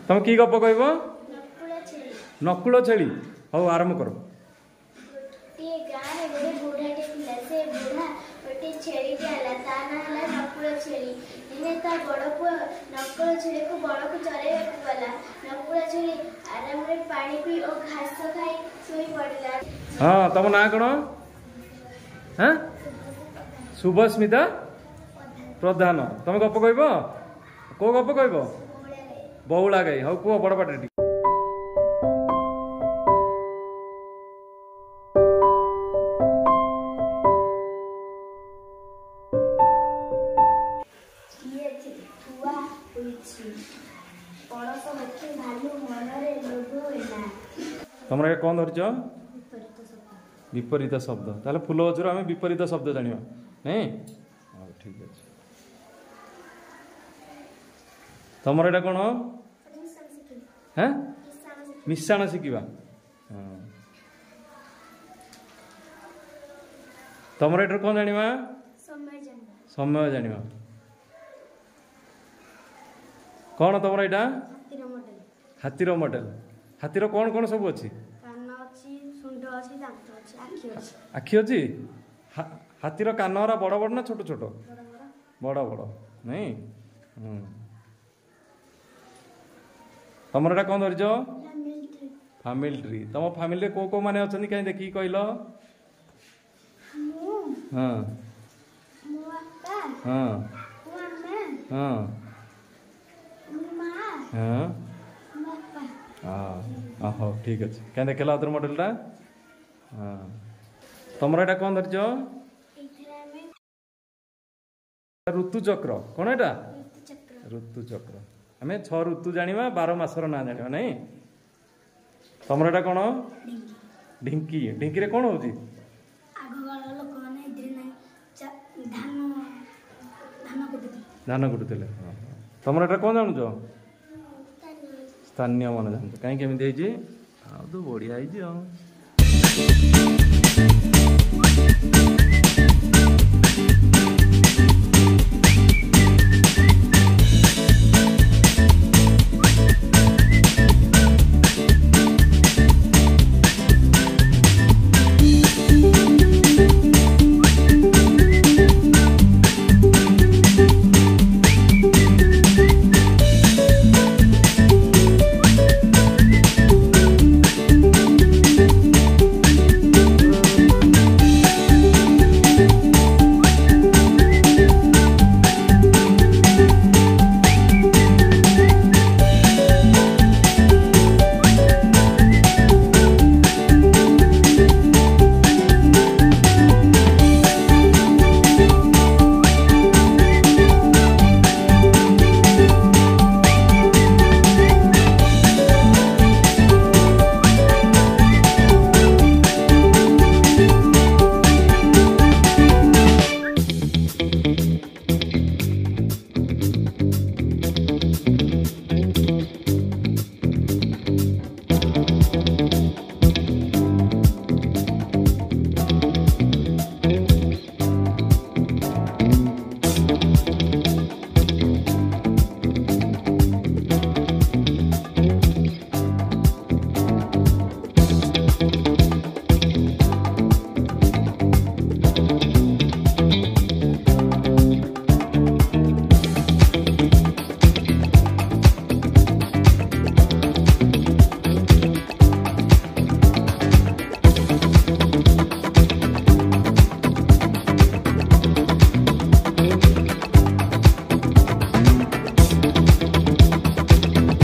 तुम कि गप कहब नकुल छेली हौ आरंभ कर हाँ तुम ना कौन हाँ शुभस्मिता प्रधान तुम गप कहब को गप कहब बहुला गाई हौ कह बड़ पाटे तुम कौन धरिच विपरीत शब्द ताले फूल गचर आम विपरीत शब्द जाना नहीं हाँ ठीक अच्छे तुम यहाँ कौन हाँ मिशाण शिखा हाँ तुम यहाँ कौन जाना समय जाना कौन तुम यहाँ हाथीर मॉडल हाथीर कौन कौन सब अच्छी आखि अच्छी हाथीर कान हरा बड़ बड़ ना छोट छोट बड़ बड़ नहीं तुम यहाँ कौन धरिच फैमिली ट्री तुम फैमिली को को माने अच्छा कहीं देखिए कहल हाँ हाँ हाँ हाँ हाँ ठीक अच्छे क्या देखला अदर मॉडलटा हाँ तुम यहाँ कौन धरिच ऋतुचक्र कौन एटा ऋतुचक्र आम 6 ऋतु जाना 12 मासर ना जाना नहीं तुम यहाँ कौन ढिंकी ढिंकी कौन हो धान कुटुले तुम यहाँ कौन जानूच स्थानीय मन जान कहीं केमी तो बढ़िया है।